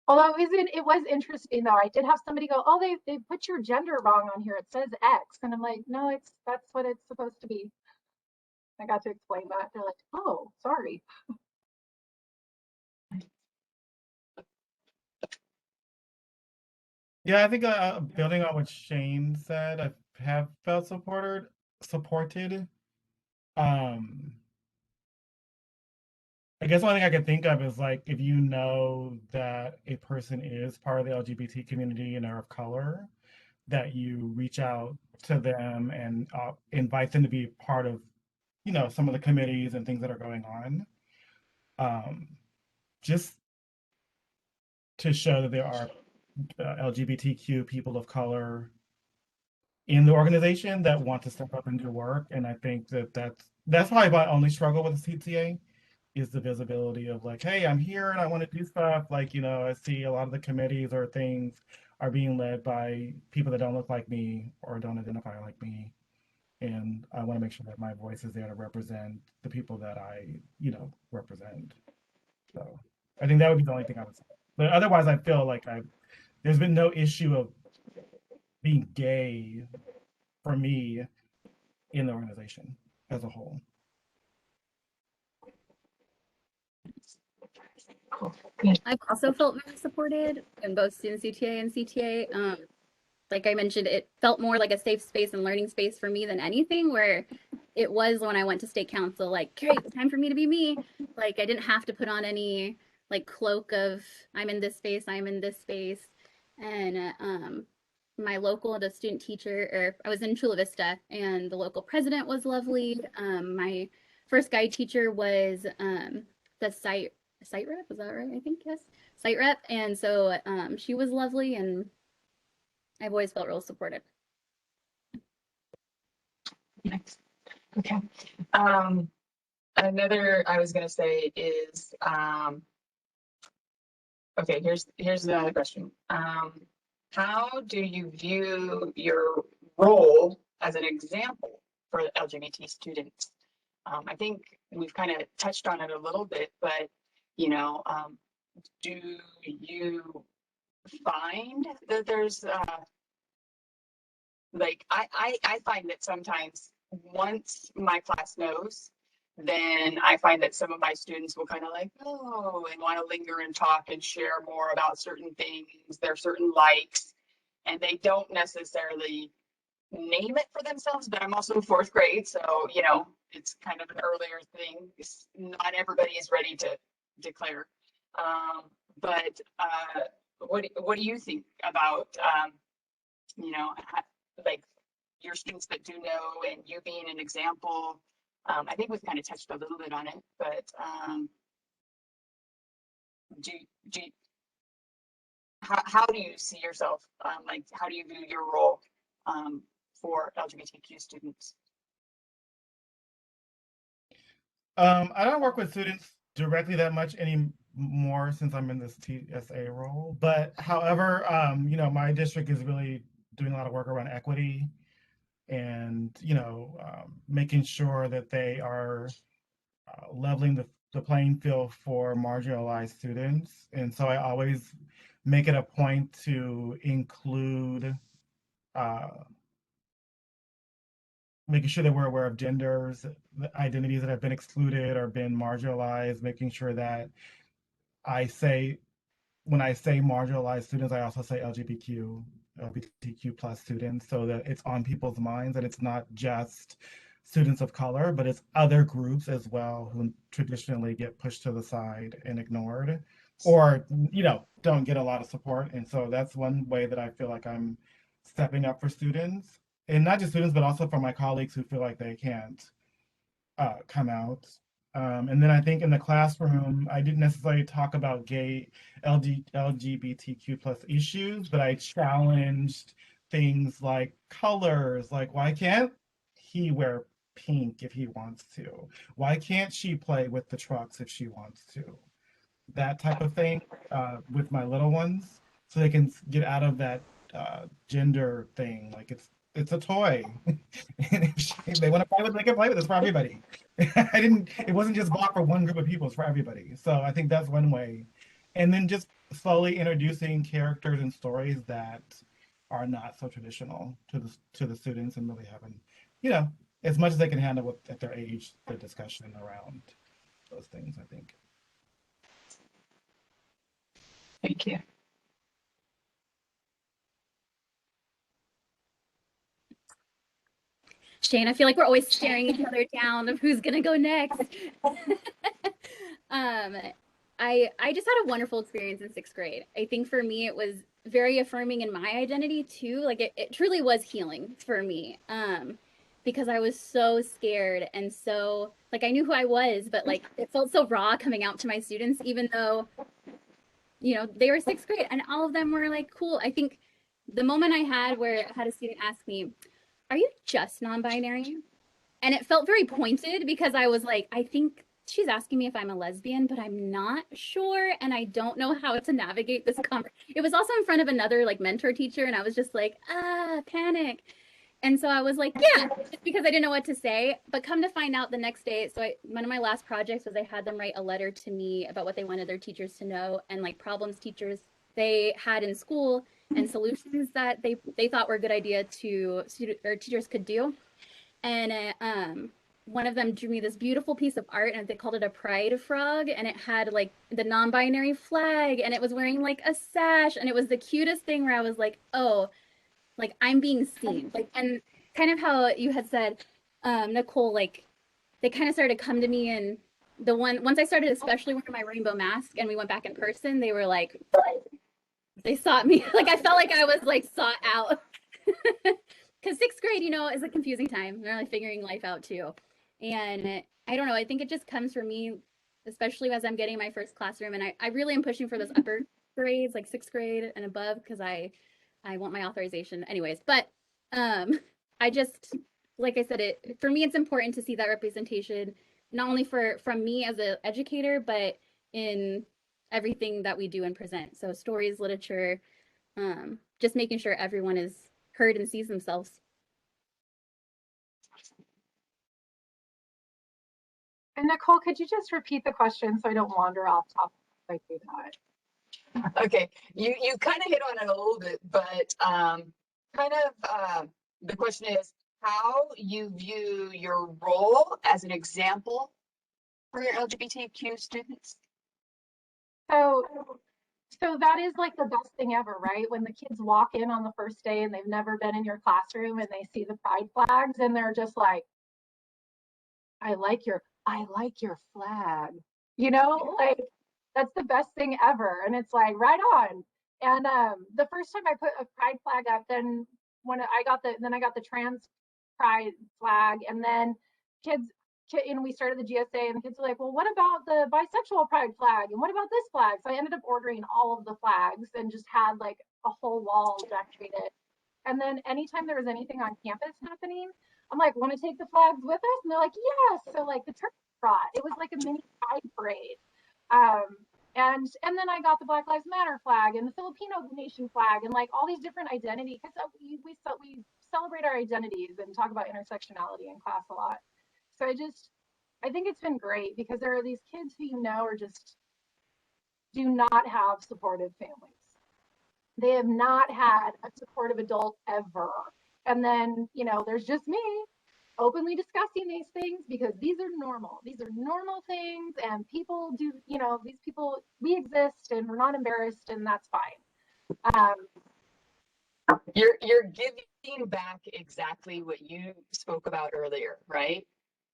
Although it was interesting though. I did have somebody go, "Oh, they put your gender wrong on here. It says X," and I'm like, "No, that's what it's supposed to be." I got to explain that. They're like, "Oh, sorry." Yeah, I think building on what Shane said, I have felt supported. Um, I guess one thing I can think of is like if you know that a person is part of the LGBT community and are of color, that you reach out to them and invite them to be part of, some of the committees and things that are going on, um, just to show that there are LGBTQ people of color in the organization that want to step up and do work. And I think that's probably my only struggle with the CTA is the visibility of like, hey, I'm here and I want to do stuff. Like, I see a lot of the committees or things are being led by people that don't look like me or don't identify like me. And I want to make sure that my voice is there to represent the people that I, represent. So I think that would be the only thing I would say. But otherwise, I feel like there's been no issue of being gay for me in the organization as a whole. Cool. Good. I've also felt very supported in both student CTA and CTA. Like I mentioned, it felt more like a safe space and learning space for me than anything, where it was when I went to state council, like, great, it's time for me to be me. Like I didn't have to put on any like cloak of I'm in this space, I'm in this space. And my local, the student teacher, or I was in Chula Vista, and the local president was lovely. My first guide teacher was the site rep, is that right? I think, yes, site rep. And so she was lovely, and I've always felt real supported. Next. Okay. Another I was gonna say is okay, here's another question. How do you view your role as an example for LGBT students? I think we've kind of touched on it a little bit, but do you find that there's like I find that sometimes once my class knows, then I find that some of my students will kind of like, oh, and want to linger and talk and share more about certain things, their certain likes, and they don't necessarily name it for themselves. But I'm also fourth grade, so it's kind of an earlier thing. Not everybody is ready to declare. But what do you think about like your students that do know and you being an example? I think we've kind of touched a little bit on it, but do do how do you see yourself? Like, how do you view your role for LGBTQ students? I don't work with students directly that much anymore since I'm in this TSA role. But however, my district is really doing a lot of work around equity and, making sure that they are leveling the playing field for marginalized students. And so I always make it a point to include uh, making sure that we're aware of genders, the identities that have been excluded or been marginalized, making sure that I say, when I say marginalized students, I also say LGBTQ plus students, so that it's on people's minds and it's not just students of color, but it's other groups as well who traditionally get pushed to the side and ignored or, don't get a lot of support. And so that's one way that I feel like I'm stepping up for students, and not just students, but also for my colleagues who feel like they can't come out. And then I think in the classroom, I didn't necessarily talk about gay LGBTQ plus issues, but I challenged things like colors, like why can't he wear pink if he wants to? Why can't she play with the trucks if she wants to? That type of thing with my little ones, so they can get out of that gender thing. Like it's a toy, and if they want to play with it, they can play with it. It's for everybody. It wasn't just bought for one group of people. It's for everybody. So I think that's one way, and then just slowly introducing characters and stories that are not so traditional to the students, and really having, you know, as much as they can handle with at their age, the discussion around those things, I think. Thank you. Shane, I feel like we're always staring each other down of who's gonna go next. um, I just had a wonderful experience in sixth grade. I think for me it was very affirming in my identity too. Like it truly was healing for me. Because I was so scared and so like I knew who I was, but like it felt so raw coming out to my students, even though they were sixth grade and all of them were like cool. I think the moment I had where I had a student ask me, "Are you just non-binary?" And it felt very pointed because I was like, I think she's asking me if I'm a lesbian, but I'm not sure. And I don't know how to navigate this conversation. It was also in front of another like mentor teacher. And I was just like, panic. And so I was like, yeah, just because I didn't know what to say. But come to find out the next day, one of my last projects was I had them write a letter to me about what they wanted their teachers to know and like problems teachers they had in school and solutions that they thought were a good idea to or teachers could do. And one of them drew me this beautiful piece of art, and they called it a pride frog, and it had like the non-binary flag, and it was wearing like a sash, and it was the cutest thing where I was like, oh, like I'm being seen. Like, and kind of how you had said, Nicole, like they kind of started to come to me, and once I started especially wearing my rainbow mask and we went back in person, they were like, they sought me. Like I felt like I was like sought out. Because sixth grade, is a confusing time. They're like figuring life out too. And I don't know, I think it just comes for me, especially as I'm getting my first classroom. And I really am pushing for those upper grades, like sixth grade and above, because I want my authorization anyways. But I just, like I said, for me, it's important to see that representation, not only from me as an educator, but in everything that we do and present. So stories, literature, just making sure everyone is heard and sees themselves. And Nicole, could you just repeat the question so I don't wander off topic like I do that? Okay, you kind of hit on it a little bit, but the question is how you view your role as an example for your LGBTQ students. So that is like the best thing ever, right? When the kids walk in on the first day and they've never been in your classroom and they see the pride flags and they're just like, I like your flag. Like that's the best thing ever. And it's like right on. And the first time I put a pride flag up, then I got the trans pride flag, and then kids we started the GSA, and the kids were like, well, what about the bisexual pride flag? And what about this flag? So I ended up ordering all of the flags and just had like a whole wall decorated. And then anytime there was anything on campus happening, I'm like, want to take the flags with us? And they're like, yes. So like the turkey trot, it was like a mini pride parade. Um, and then I got the Black Lives Matter flag and the Filipino nation flag and like all these different identity, because we celebrate our identities and talk about intersectionality in class a lot. So I think it's been great because there are these kids who are just do not have supportive families. They have not had a supportive adult ever. And then, there's just me openly discussing these things because these are normal. These are normal things, and people do, these people, we exist and we're not embarrassed, and that's fine. You're giving back exactly what you spoke about earlier, right?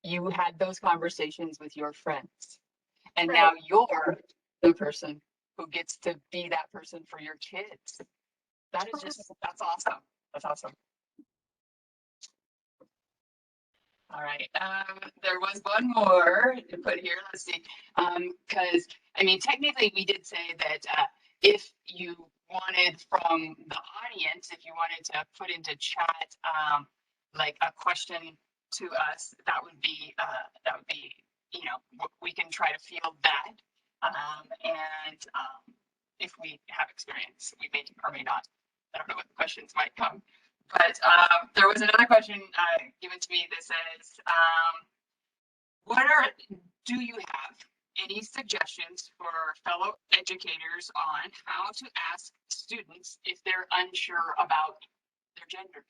You had those conversations with your friends, and Right. now you're the person who gets to be that person for your kids. That's awesome. That's awesome. All right. There was one more to put here. Let's see. Because I mean, technically, we did say that if you wanted from the audience, if you wanted to put into chat like a question to us, that would be we can try to field that. And if we have experience, we may or may not. I don't know what the questions might come. But there was another question given to me that says, do you have any suggestions for fellow educators on how to ask students if they're unsure about their gender?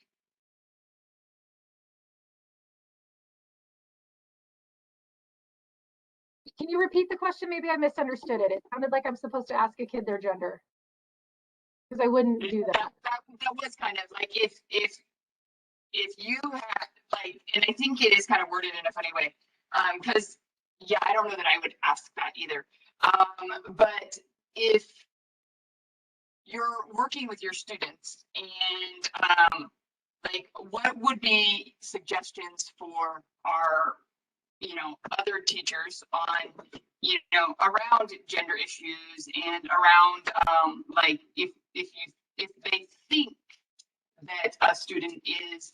Can you repeat the question? Maybe I misunderstood it. It sounded like I'm supposed to ask a kid their gender. Because I wouldn't do that. That was kind of like if you had like, and I think it is kind of worded in a funny way, because yeah, I don't know that I would ask that either. But if you're working with your students and like, what would be suggestions for our, other teachers on, around gender issues and around, like, if they think that a student is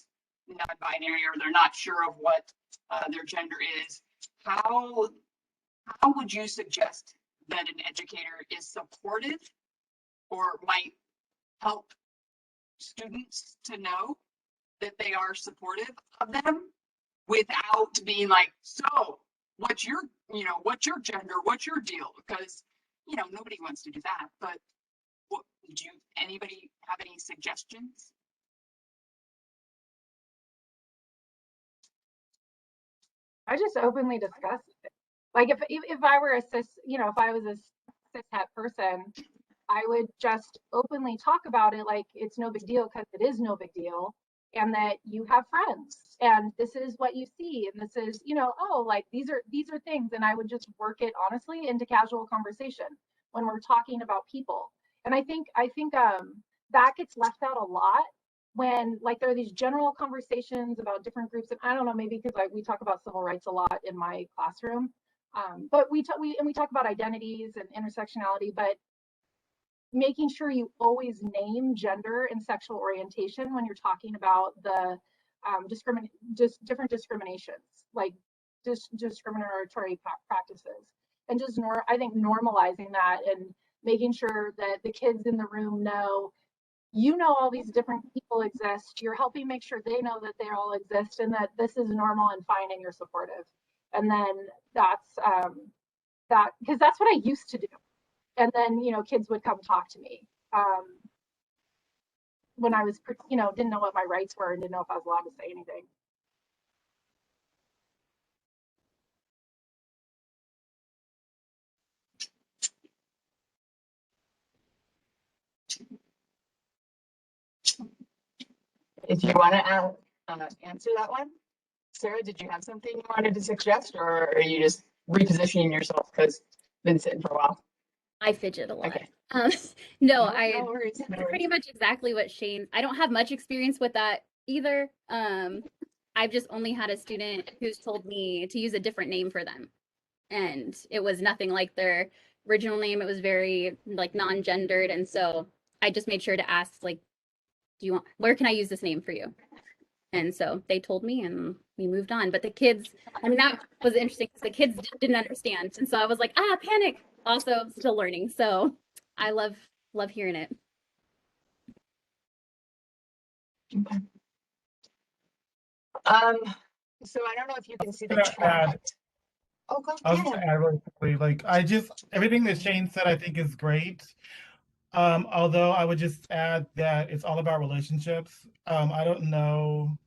non-binary or they're not sure of what their gender is, how would you suggest that an educator is supportive or might help students to know that they are supportive of them without being like, so what's your gender, what's your deal? Because nobody wants to do that. But what would you, anybody have any suggestions? I just openly discuss it. Like if I were a cis, if I was a cis het person, I would just openly talk about it like it's no big deal, because it is no big deal, and that you have friends and this is what you see and this is, oh, like these are things, and I would just work it honestly into casual conversation when we're talking about people. And I think that gets left out a lot when like there are these general conversations about different groups, and I don't know, maybe because we talk about civil rights a lot in my classroom, but we talk about identities and intersectionality, but making sure you always name gender and sexual orientation when you're talking about the different discriminations, like discriminatory practices, and just I think normalizing that and making sure that the kids in the room know, all these different people exist. You're helping make sure they know that they all exist and that this is normal and fine and you're supportive. And then that's that, because that's what I used to do. And then, kids would come talk to me when I was, didn't know what my rights were and didn't know if I was allowed to say anything. If you want to answer that one, Sarah, did you have something you wanted to suggest, or are you just repositioning yourself because been sitting for a while? I fidget a lot. Okay. No, No worries, no worries. pretty much exactly what Shane. I don't have much experience with that either. I've just only had a student who's told me to use a different name for them, and it was nothing like their original name. It was very like non-gendered, and so I just made sure to ask, like, where can I use this name for you? And so they told me and we moved on. But the kids, I mean, that was interesting because the kids didn't understand. And so I was like, panic. Also still learning. So I love hearing it. Okay. So I don't know if you can see the Gonna add- chat. Oh, go I was ahead. going to add really quickly, like everything that Shane said, I think is great. Although I would just add that it's all about relationships. I don't know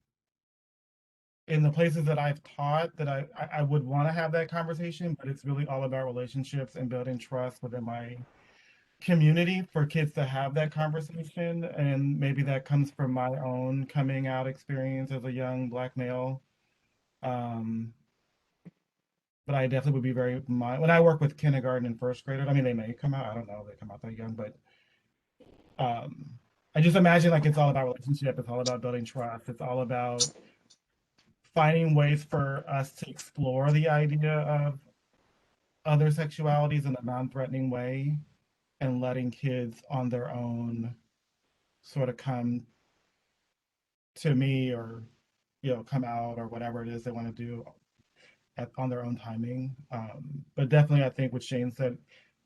in the places that I've taught that I would want to have that conversation, but it's really all about relationships and building trust within my community for kids to have that conversation. And maybe that comes from my own coming out experience as a young Black male. But I definitely would be when I work with kindergarten and first graders, I mean, they may come out, I don't know, they come out that young, but I just imagine like it's all about relationship. It's all about building trust. It's all about finding ways for us to explore the idea of other sexualities in a non-threatening way and letting kids on their own sort of come to me or, come out or whatever it is they want to do on their own timing. But definitely, I think what Shane said,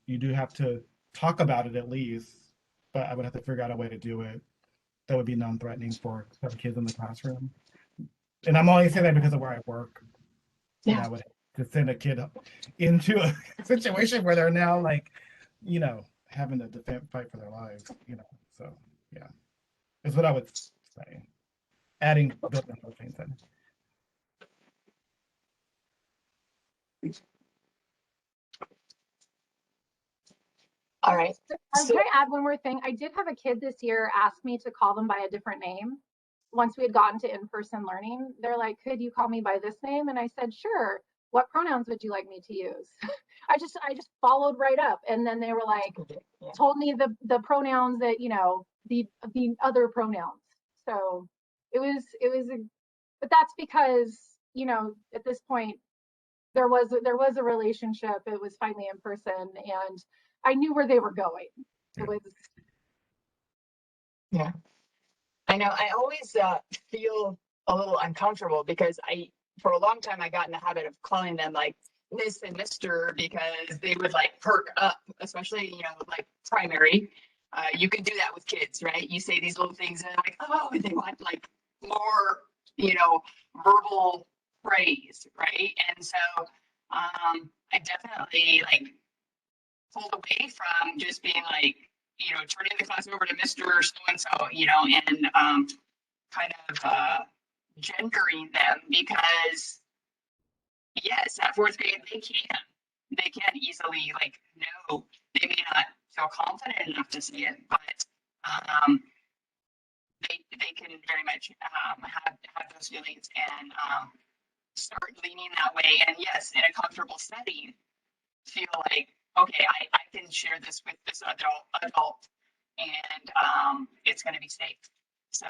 you do have to talk about it at least, but I would have to figure out a way to do it that would be non-threatening for some kids in the classroom. And I'm only saying that because of where I work. Yeah. That would to send a kid into a situation where they're now like, having to defend, fight for their lives, So yeah, is what I would say. Building those things in. All right. Can I add one more thing? I did have a kid this year ask me to call them by a different name. Once we had gotten to in-person learning, they're like, could you call me by this name? And I said, sure. What pronouns would you like me to use? I just followed right up. And then they were like, told me the pronouns that, the other pronouns. So but that's because, at this point, there was a relationship. It was finally in person, and I knew where they were going. It was Yeah. I know. I always feel a little uncomfortable because for a long time, I got in the habit of calling them like Miss and Mr. because they would like perk up, especially, like primary. You can do that with kids, right? You say these little things and they're like, oh, and they want like more, verbal praise, right? And so I definitely like pulled away from just being like, turning the class over to Mr. So and so, and kind of gendering them because, yes, at fourth grade, they can easily, like, no, they may not feel confident enough to say it, but they can very much have those feelings and start leaning that way. And yes, in a comfortable setting, feel like, okay, I can share this with this adult and it's going to be safe. So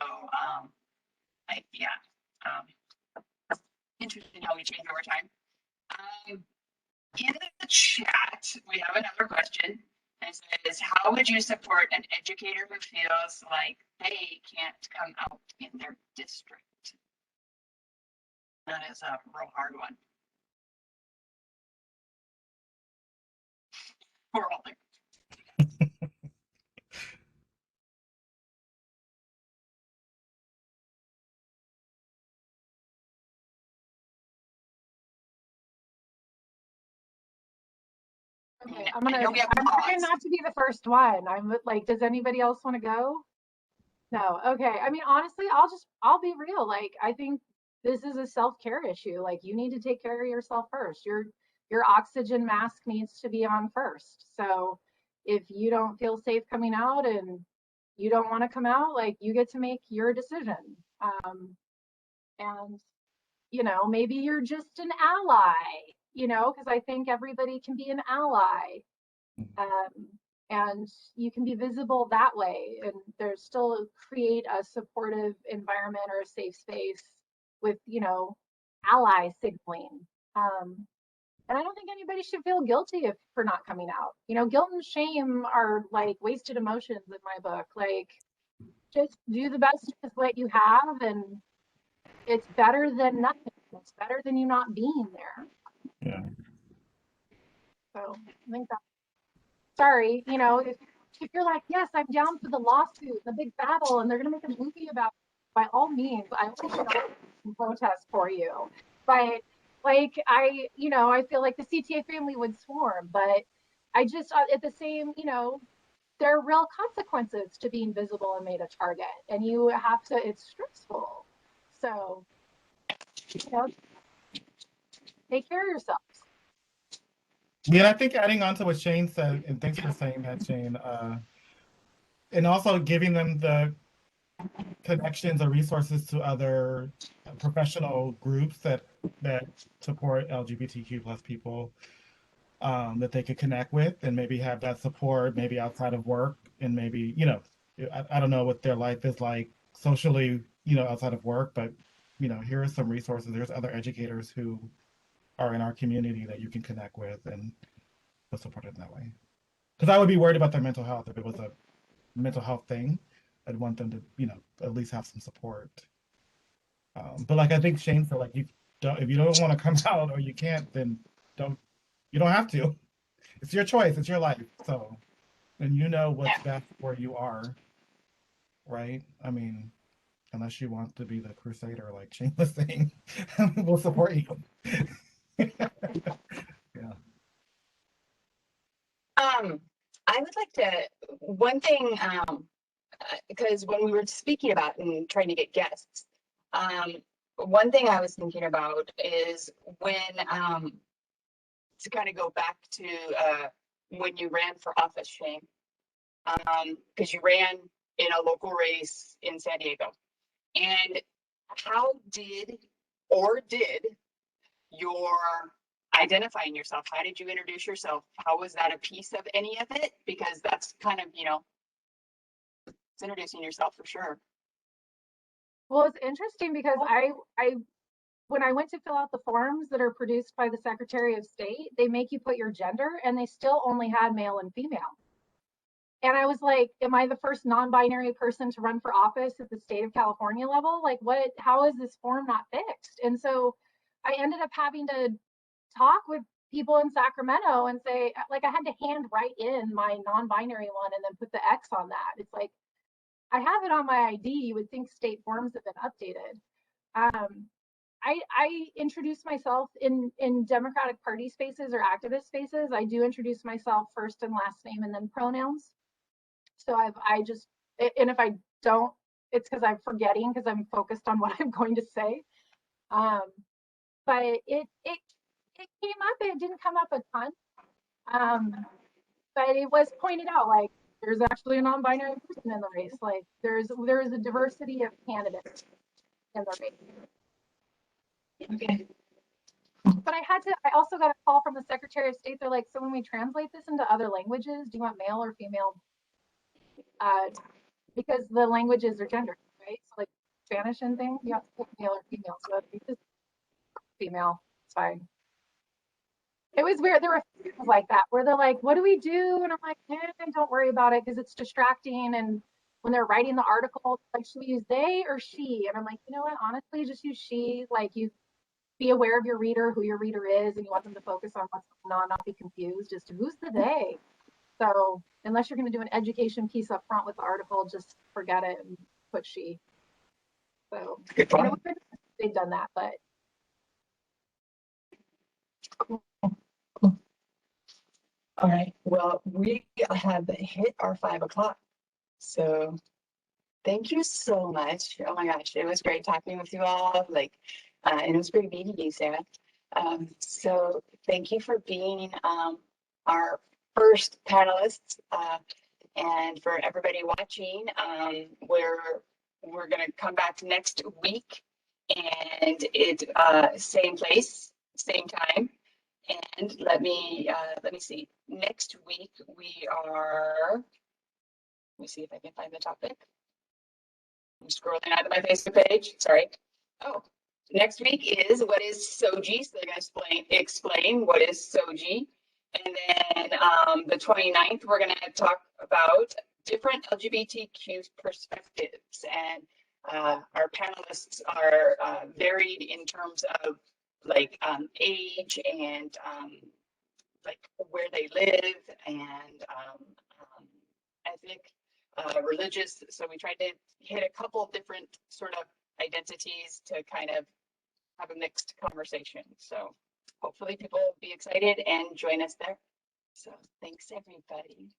interesting how we change over time. In the chat, we have another question. It says, how would you support an educator who feels like they can't come out in their district? That is a real hard one. We're all there. okay. I'm trying not to be the first one. I'm like, does anybody else want to go? No. Okay. I mean, honestly, I'll be real. Like, I think this is a self-care issue. Like, you need to take care of yourself first. Your oxygen mask needs to be on first. So if you don't feel safe coming out and you don't want to come out, like, you get to make your decision. And maybe you're just an ally, because I think everybody can be an ally. And you can be visible that way, and there's still create a supportive environment or a safe space with ally signaling. And I don't think anybody should feel guilty for not coming out. Guilt and shame are like wasted emotions in my book. Like, just do the best with what you have, and it's better than nothing. It's better than you not being there. Yeah. So I think that's sorry, if you're like, yes, I'm down for the lawsuit, the big battle, and they're gonna make a movie about it, by all means, I will show up and protest for you. But like I feel like the CTA family would swarm, but I just at the same, there are real consequences to being visible and made a target, and you have to. It's stressful. So, take care of yourselves. Yeah, I think adding on to what Shane said, and thanks for saying that, Shane, and also giving them the connections or resources to other professional groups that support LGBTQ plus people, that they could connect with and maybe have that support maybe outside of work, and maybe I don't know what their life is like socially outside of work, but here are some resources. There's other educators who are in our community that you can connect with and support it that way. Because I would be worried about their mental health. If it was a mental health thing, I'd want them to at least have some support. But like I think Shane said, like, if you don't want to come out or you can't, then you don't have to. It's your choice, it's your life. So, and what's best where you are, right? I mean, unless you want to be the crusader like Shane was saying, we'll support you. Yeah. I would like to, one thing, because when we were speaking about and trying to get guests, one thing I was thinking about is when, to kind of go back to when you ran for office, Shane, because you ran in a local race in San Diego. And how did your identifying yourself, how did you introduce yourself? How was that a piece of any of it? Because that's kind of, it's introducing yourself for sure. Well, it's interesting because when I went to fill out the forms that are produced by the Secretary of State, they make you put your gender and they still only had male and female. And I was like, am I the first non-binary person to run for office at the state of California level? Like how is this form not fixed? And so I ended up having to talk with people in Sacramento and say, like, I had to hand write in my non-binary one and then put the X on that. It's like, I have it on my ID. You would think state forms have been updated. I introduce myself in Democratic Party spaces or activist spaces. I do introduce myself first and last name and then pronouns. So and if I don't, it's because I'm forgetting because I'm focused on what I'm going to say. But it came up. It didn't come up a ton. But it was pointed out, like, there's actually a non-binary person in the race. Like there is a diversity of candidates in the race. Okay. But I also got a call from the Secretary of State. They're like, so when we translate this into other languages, do you want male or female? Because the languages are gendered, right? So like Spanish and things, you have to put male or female. So if you just female, it's fine. It was weird. There were things like that where they're like, what do we do? And I'm like, don't worry about it because it's distracting. And when they're writing the article, like, should we use they or she? And I'm like, you know what? Honestly, just use she. Like, you be aware of your reader, who your reader is, and you want them to focus on what's going on, not be confused. Just who's the they? So unless you're going to do an education piece up front with the article, just forget it and put she. So Good point. They've done that, but Cool. All right. Well, we have hit our 5 o'clock. So thank you so much. Oh my gosh, it was great talking with you all. And it was great meeting you, Sarah. So thank you for being our first panelists. And for everybody watching, we're going to come back next week, and same place, same time. And let me see. Next week we are. Let me see if I can find the topic. I'm scrolling out of my Facebook page. Sorry. Oh, next week is what is SOGI. So they're going to explain what is SOGI. And then the 29th, we're going to talk about different LGBTQ perspectives. And our panelists are varied in terms of age and where they live and ethnic, religious. So we tried to hit a couple different sort of identities to kind of have a mixed conversation. So hopefully people will be excited and join us there. So thanks everybody.